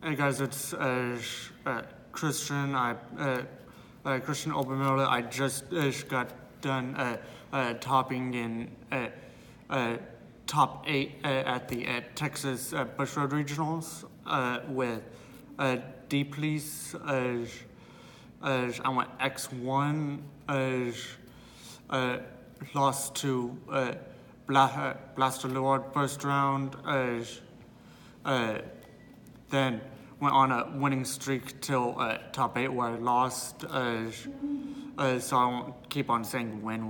Hey guys, it's Christian. Christian Obermiller. I just got done topping in top 8 at the Texas Bush Road Regionals with D-Police. I went X1. Lost to Blaster Lord first round. Then went on a winning streak till top 8 where I lost. So I won't keep on saying win.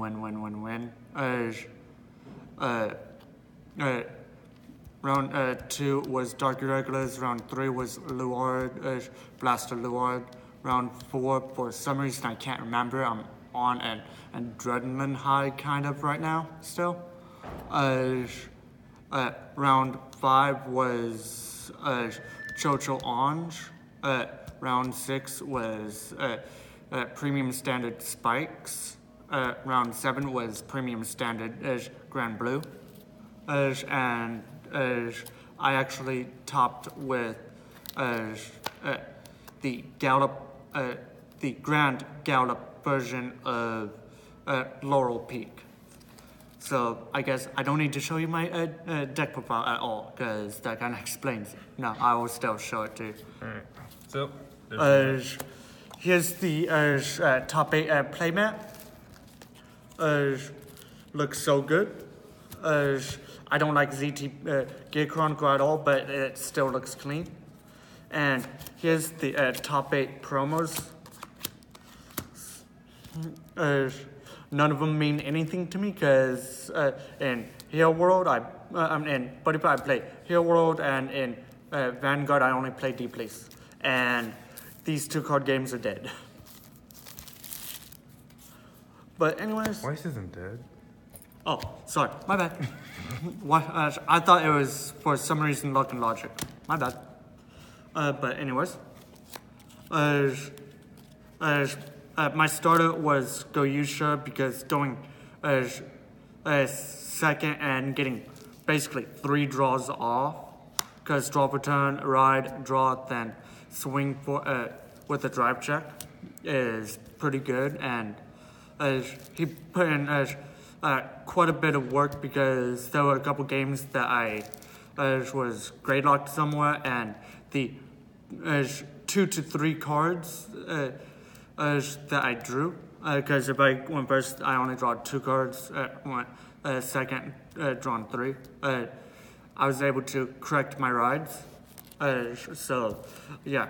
Round 2 was Dark Irregulars. Round 3 was Luard, Blaster Luard. Round 4, for some reason I can't remember. I'm on an adrenaline high kind of right now still. Round 5 was Chocho Orange. Round 6 was Premium Standard Spikes. Round 7 was Premium Standard Grand Blue. And I actually topped with the Gallop, the Grand Gallop version of Laurel Peak. So I guess I don't need to show you my deck profile at all, because that kind of explains it. No, I will still show it to you. Alright, so here's the top 8 Playmat. Looks so good. I don't like ZT Gear Chronicle at all, but it still looks clean. And here's the top 8 promos. None of them mean anything to me because in Hero World, in Buddy Pie I play Hero World, and in Vanguard I only play D-Police. And these 2 card games are dead. But anyways. Weiss isn't dead. Oh, sorry, my bad. I thought it was for some reason Luck and Logic. My bad. But anyways. My starter was Goyusha because going second and getting basically 3 draws off, because draw per turn, ride, draw, then swing for with a drive check is pretty good. And he put in quite a bit of work because there were a couple games that I was grade locked somewhere, and the 2 to 3 cards that I drew, because if I went first, I only draw 2 cards. Went second, drawn 3. I was able to correct my rides. So yeah,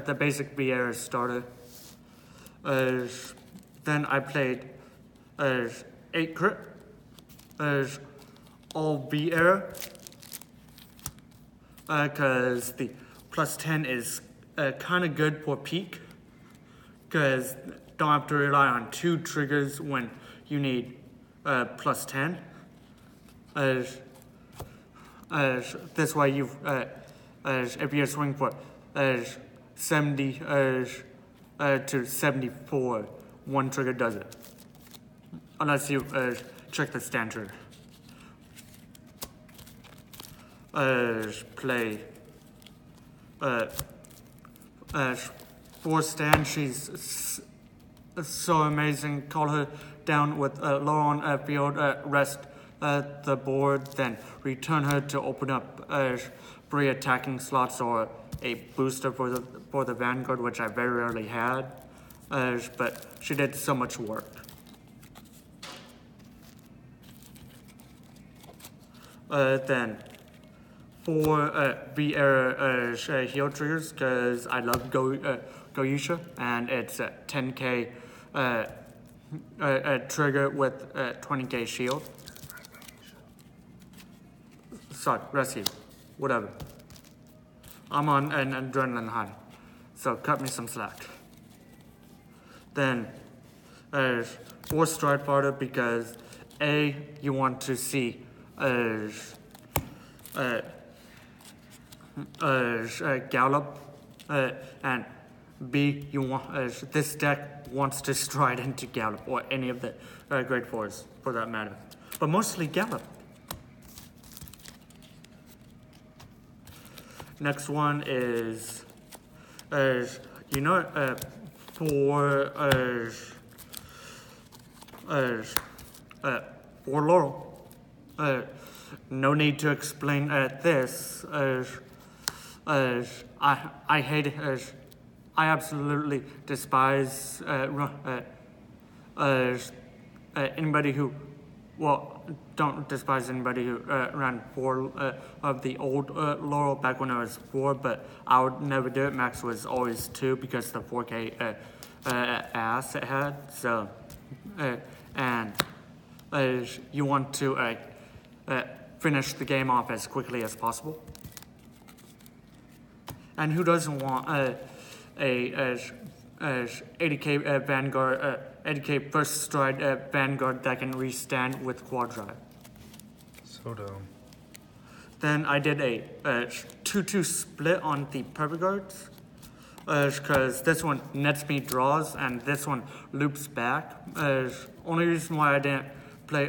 the basic BR started. Then I played 8 crit, all BR, because the plus 10 is kind of good for peak, because don't have to rely on 2 triggers when you need plus 10. This way you've if you swing for 70 to 74, 1 trigger does it, unless you check the standard. Play 4 stand. She's so amazing. Call her down with low on field, rest the board, then return her to open up 3 attacking slots or a booster for the Vanguard, which I very rarely had. But she did so much work. Then 4 VR heal triggers, because I love Goyusha, and it's a 10k trigger with 20k shield. Sorry, rescue, whatever. I'm on an adrenaline high, so cut me some slack. Then 4 Stride Fighter, because A, you want to see Gallop, and B, you want this deck wants to stride into Gallop, or any of the Great 4s for that matter, but mostly Gallop. Next one is you know for Laurel. No need to explain this. I hate it. I absolutely despise anybody who, well, don't despise anybody who ran 4 of the old Laurel back when I was 4, but I would never do it. Max was always 2 because the 4K ass it had. So, and you want to finish the game off as quickly as possible. And who doesn't want a 80k Vanguard, 80k first stride Vanguard that can restand with quad drive? So dumb. Then I did a 2-2 split on the perfect guards, because this one nets me draws and this one loops back. Only reason why I didn't play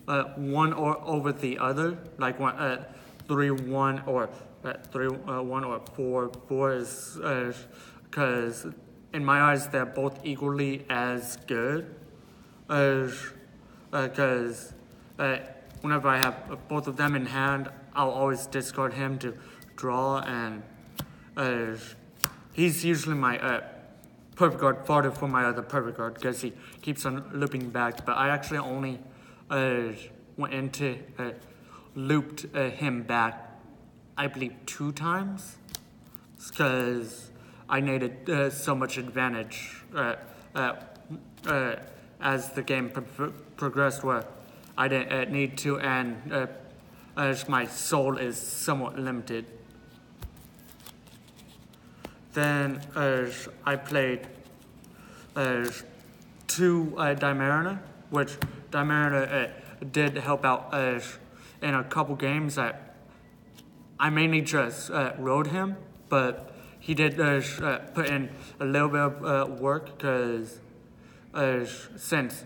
one or over the other, like 3-1 or 3-1 or 4-4 is because in my eyes they're both equally as good. Because whenever I have both of them in hand, I'll always discard him to draw, and he's usually my perfect guard fodder for my other perfect guard because he keeps on looping back. But I actually only went into looped him back, I believe 2 times, because I needed so much advantage as the game progressed, where I didn't need to, and as my soul is somewhat limited. Then I played 2 Dimarina, which Dimarina did help out in a couple games that I mainly just rode him, but he did put in a little bit of work, because since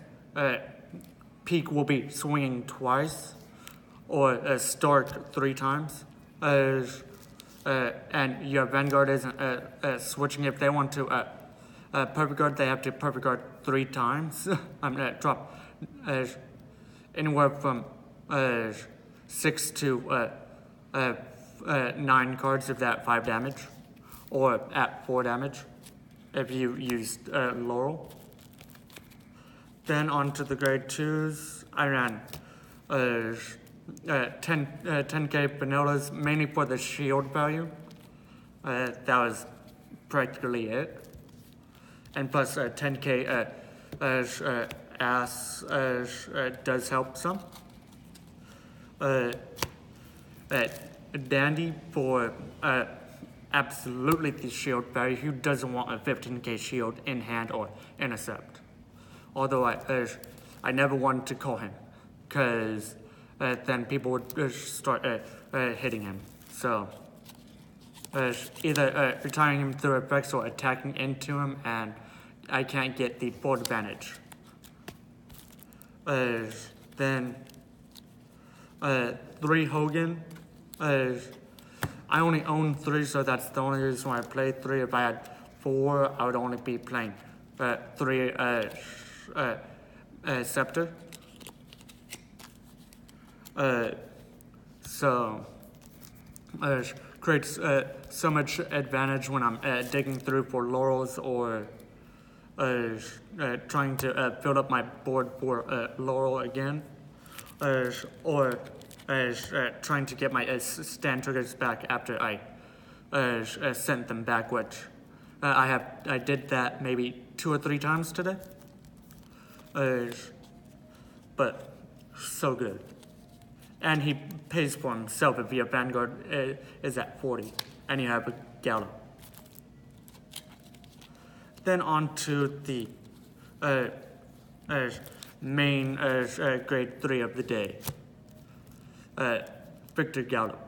Peak will be swinging twice, or Stark 3 times, and your Vanguard isn't switching. If they want to perfect guard, they have to perfect guard 3 times. I'm gonna drop anywhere from 6 to 9 cards if that 5 damage, or at 4 damage if you used Laurel. Then on to the grade 2s, I ran 10k vanillas, mainly for the shield value. That was practically it. And plus 10k ass does help some. Dandy for absolutely the shield value. Who doesn't want a 15k shield in hand or intercept? Although I never wanted to call him, because then people would start hitting him. So either retiring him through effects or attacking into him, and I can't get the full advantage. Then 3 Hogan. I only own 3, so that's the only reason why I played 3. If I had 4, I would only be playing 3 Scepter. So creates so much advantage when I'm digging through for Laurels, or trying to build up my board for Laurel again, or trying to get my stand triggers back after I sent them back, which I did that maybe 2 or 3 times today. But so good. And he pays for himself if your Vanguard is at 40 and you have a Gallop. Then on to the main grade 3 of the day. Victor Gallop.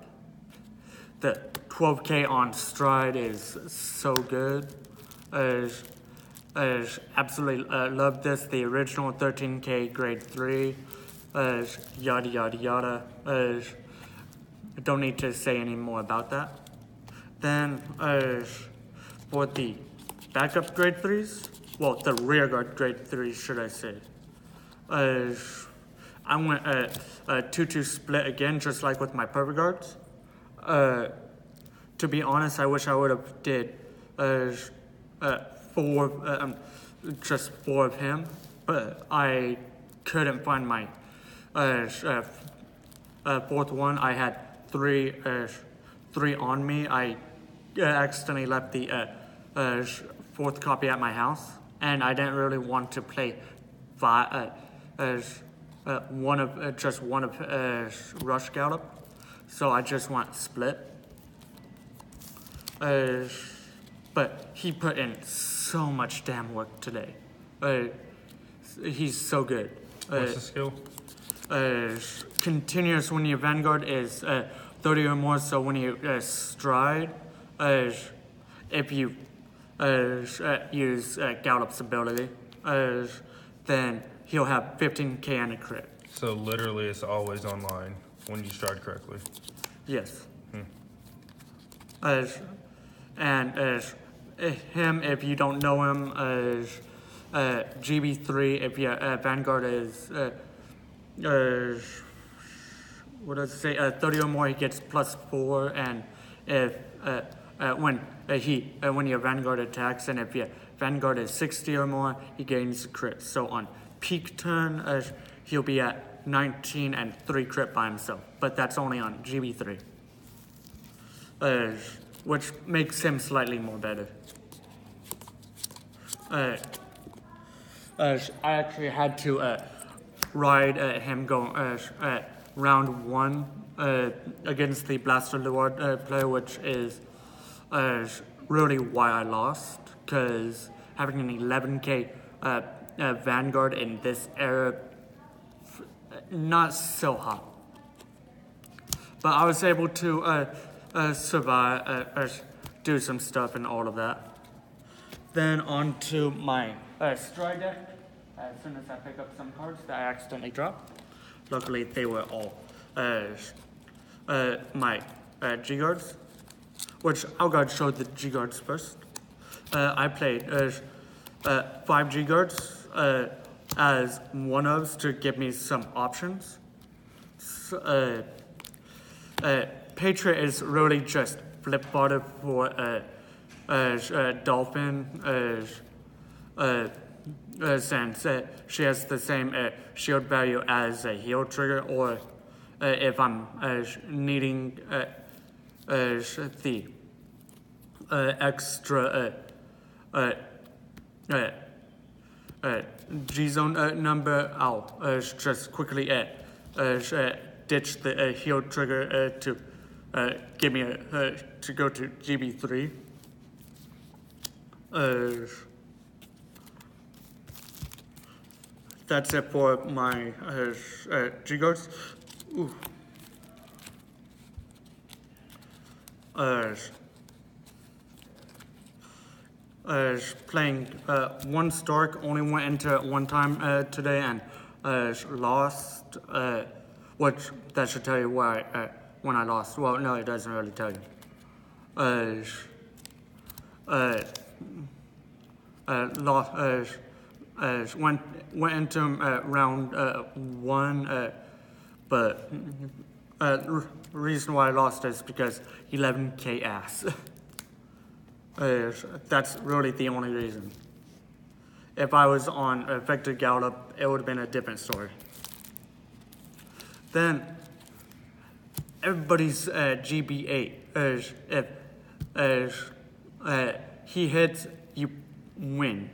The 12k on stride is so good. Absolutely love this. The original 13k grade 3. Yada yada yada. Don't need to say any more about that. Then for the backup grade 3s, well, the rear guard grade 3s, should I say, I went 2-2 split again, just like with my perfect guards. To be honest, I wish I would have did just 4 of him, but I couldn't find my fourth one. I had 3 on me. I accidentally left the 4th copy at my house, and I didn't really want to play one of Rush Gallop, so I just went split. But he put in so much damn work today. He's so good. What's the skill? Continuous when your Vanguard is 30 or more, so when you stride, if you use Gallop's ability, then he'll have 15k and a crit. So literally it's always online when you stride correctly. Yes. And him, if you don't know him, GB3, if your Vanguard is, what does it say, 30 or more, he gets +4, and if, when your Vanguard attacks, and if your Vanguard is 60 or more, he gains a crit. So on peak turn, he'll be at 19 and 3 crit by himself, but that's only on GB3. Which makes him slightly more better. I actually had to ride him going round 1 against the Blaster Lord player, which is really why I lost, because having an 11k Vanguard in this era, not so hot. But I was able to survive, do some stuff and all of that. Then on to my stride deck. As soon as I pick up some cards that I accidentally dropped. Luckily, they were all my G-Guards, which I'll go show the G-Guards first. I played 5 G-Guards as one-ofs to give me some options. Patriot is really just flip-fodder for Dolphin, since she has the same shield value as a heal trigger, or if I'm needing the extra G-Zone number, I'll just quickly ditch the heal trigger to give me to go to GB3. That's it for my G-Guards. Playing 1 Stark, only went into it 1 time today and lost, which that should tell you why when I lost. Well, no, it doesn't really tell you. Went into round 1, but the reason why I lost is because 11k ass. That's really the only reason. If I was on Vector Gallop, it would have been a different story. Then everybody's GB8 if he hits, you win.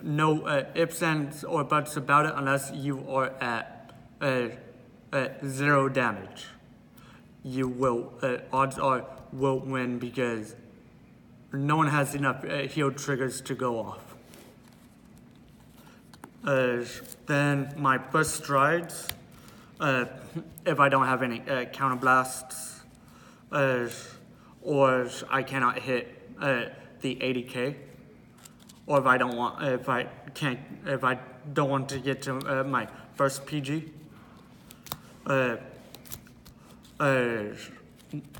No ifs, ands, or buts about it unless you are at 0 damage. You will, odds are, will win because no one has enough heal triggers to go off. Then my first strides, if I don't have any counter blasts, or I cannot hit the 80k, or if I don't want to get to my first PG,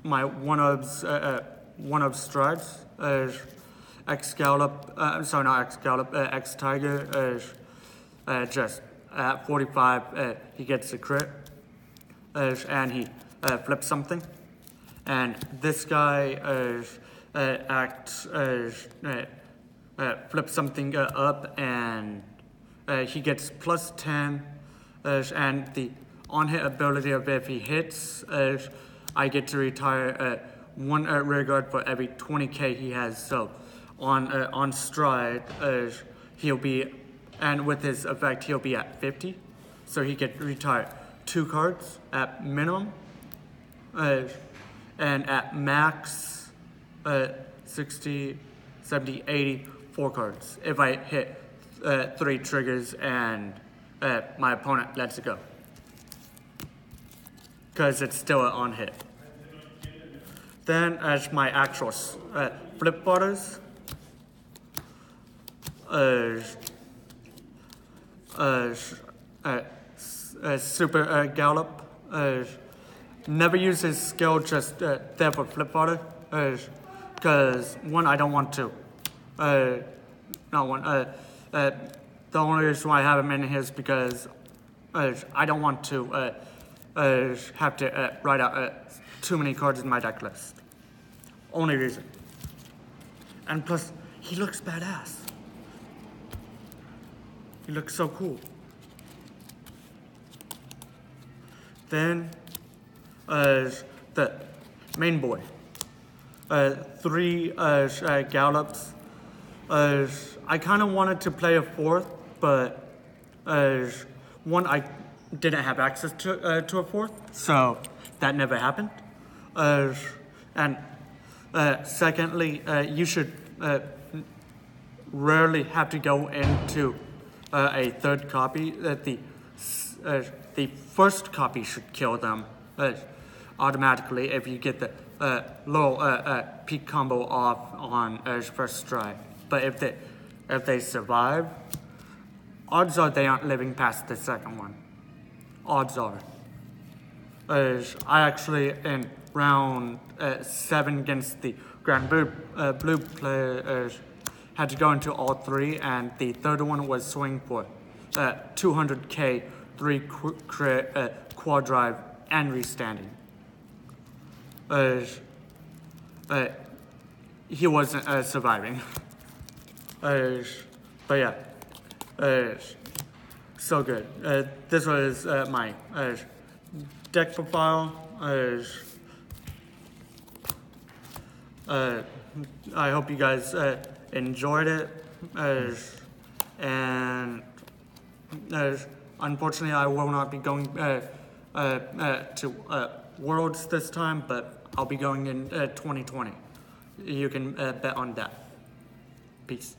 my one of strides. X Gallop, sorry, not X Gallop, X Tiger, just at 45, he gets a crit, and he flips something. And this guy flips something up, and he gets plus 10, and the on-hit ability of if he hits, I get to retire one rear guard for every 20k he has. So on stride, he'll be, and with his effect, he'll be at 50. So he could retire 2 cards at minimum, and at max, 60, 70, 80, 4 cards. If I hit 3 triggers and my opponent lets it go, because it's still an on hit. Then as my actual flip botters, Super Gallop, never use his skill just there for flip botter, because one, I don't want to. The only reason why I have him in here is because I don't want to have to write out too many cards in my deck list. Only reason. And plus, he looks badass. He looks so cool. Then, the main boy. 3 Gallops. I kind of wanted to play a 4th, but one, I didn't have access to a 4th, so that never happened. And secondly, you should rarely have to go into a 3rd copy. The first copy should kill them automatically if you get the little peak combo off on first strike. But if they survive, odds are they aren't living past the second one. Odds are. I actually, in round 7 against the Grand Blue players, had to go into all 3, and the third one was swing for 200k, 3 crit, quad drive, and restanding. He wasn't surviving. But yeah, so good. This was my deck profile. I hope you guys enjoyed it. And unfortunately, I will not be going to Worlds this time, but I'll be going in 2020. You can bet on that. Peace.